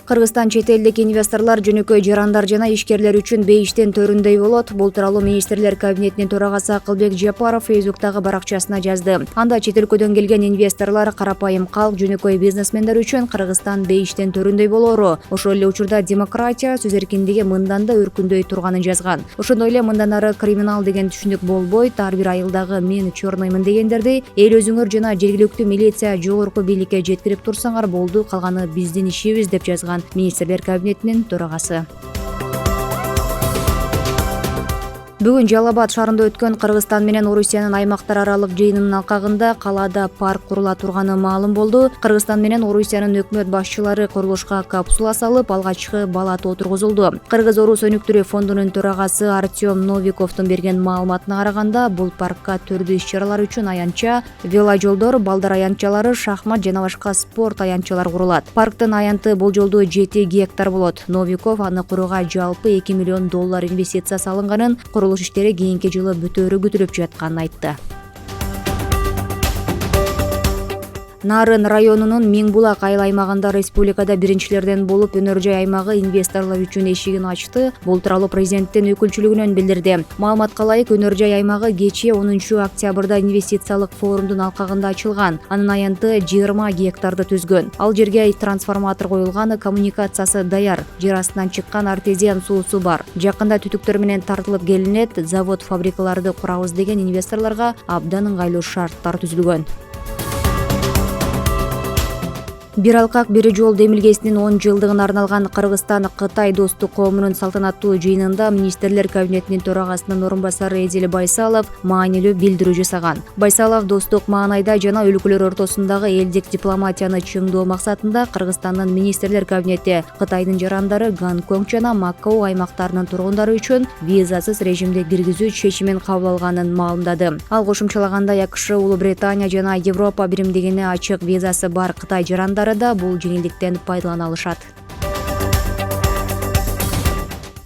Кыргызстан чет элдик инвесторлор, жөнөкөй жарандар жана ишкерлер үчүн бейиштин төрүндөй болот. Бул тууралуу министрлер кабинетинин төрагасы Акылбек Жапаров Фейсбуктагы баракчасына жазды. Анда чет өлкөдөн келген инвесторлор, карапайым калк, жөнөкөй бизнесмендер үчүн Кыргызстан бейиштин төрүндөй болоору, ошол эле учурда демократия, сөз эркиндиги мындан да өркүндөй турганын жазган. Ошондой эле мындан ары криминал деген түшүнүк болбойт. Ар бир айылдагы мен чорноймун дегендерди эл өзүңөр жана жергиликтүү милиция жогорку бийликке жеткирип турсаңар болду, калганы биздин ишибиз деп жазган министрлер кабинетинин төрагасы. Бүгүн Жалал Абад шаарында өткөн Кыргызстан менен Орусиянын аймактар аралык жыйынынын алкагында калаада парк курула турганы маалым болду. Кыргызстан менен Орусиянын өкмөт башчылары курулушка капсула салып, алгачкы балат отургузулду. Кыргыз-Орус өнүктүрүү фондунун төрагасы Артем Новиковдун берген маалыматына караганда, бул паркка төрдүү иш-чаралар үчүн аянтча, веложолдор, балдар аянтчалары, шахмат жана башка спорт аянтчалары курулат. Парктын аянты болжолдуу 7 гектар болот. Новиков аны курууга жалпы $2 миллион инвестиция салынганын, курулуш иштери кийинки жылы бүтөөрү күтүлүп жатканын айтты. Нарын районунун Миңбулак айыл аймагында республикада биринчилерден болуп өнөр жай аймагы инвесторлор үчүн эшигин ачты. Бул тууралуу президенттин өкүлчүлүгүнөн билдирди. Маалыматка ылайык, өнөр жай аймагы кечээ 10 октябрда инвестициялык форумдун алкагында ачылган. Анын аянты 20 гектарды түзгөн. Ал жерге трансформатор коюлган, коммуникациясы даяр, жер астынан чыккан артезиан суусу бар. Жакында түтүктөр менен тартылып келинет, завод фабрикаларды курабыз деген инвесторлорго абдан ыңгайлуу шарттар түзүлгөн. Бир алкак бир жол демилгесинин 10 жылдыгына арналган Кыргызстан-Кытай достук коомунун салтанаттуу жыйынында министрлер кабинетинин төрагасынын орун басары Эзил Байсалов маанилүү билдирүү жасаган. Байсалов достук маанайда жана өлкөлөр ортосундагы элдик дипломатияны чыңдоо максатында Кыргызстандын министрлер кабинети Кытайдын жарандары Гонконг жана Макао аймактарынын тургундары үчүн визасыз режимде киргизүү чечимин кабыл алганын маалымдады. Ал кошумчалагандай, АКШ, Улуу Британия жана Европа биримдигине ачык визасы бар Кытай жарандары да бул жеңилдиктен пайдалана алышат.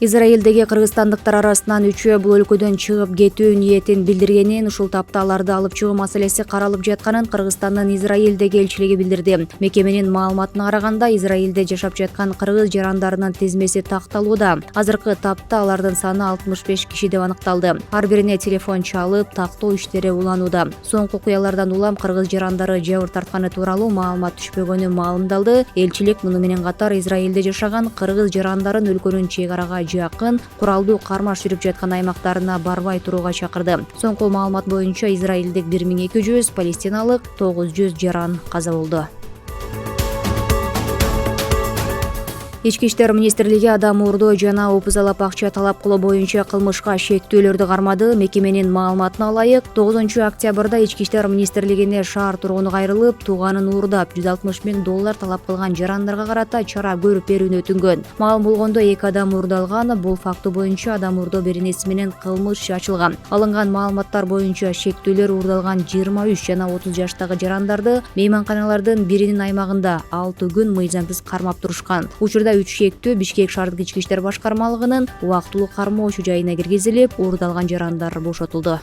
Израилдеги кыргызстандыктар арасынан 3-өө бул өлкөдөн чыгып кетүү ниетин билдиргенин, ушул тапта аларды алып чыгуу маселеси каралып жатканын Кыргызстандын Израилдеги элчилиги билдирди. Мекеменин маалыматына караганда, Израилде жашап жаткан кыргыз жарандарынын тизмеси такталууда. Азыркы тапта алардын саны 65 киши деп аныкталды. Ар бирине телефон чалып, тактоо иштери уланууда. Соңку окуялардан улам кыргыз жарандары жабыр тартканы тууралуу маалымат түшпөгөнү маалымдалды. Элчилик муну менен катар Израилде жашаган кыргыз жарандарын өлкөнүн чек арага жакын куралдуу кармаш жүрүп жаткан аймактарына барбай турууга чакырды. Соңку маалымат боюнча израилдик 1200, палестиналык 900 жаран каза болду. Ички иштер министрлиги адам уурдоо жана опузалап акча талап кылуу боюнча кылмышка шектөөлөрдү кармады. Мекеменин маалыматына ылайык, 9 октябрда Ички иштер министрлигине шаар тургуну кайрылып, тууганын уурдап $160 000 талап кылган жарандарга карата чара көрүп берүүнү өтүнгөн. Маалым болгондо 2 адам уурдалган. Бул факты боюнча адам уурдоо беренеси менен кылмыш ачылган. Алынган маалыматтар боюнча шектөөлөр уурдалган 23 жана 30 жаштагы жарандарды мейманканалардын биринин аймагында 6 күн мыйзамсыз кармап турушкан. Учурда 3 шектөө Бишкек шаардык ички иштер башкармалыгынын убактылуу кармоочу жайына киргизилип, уурдалган жарандар бошотулду.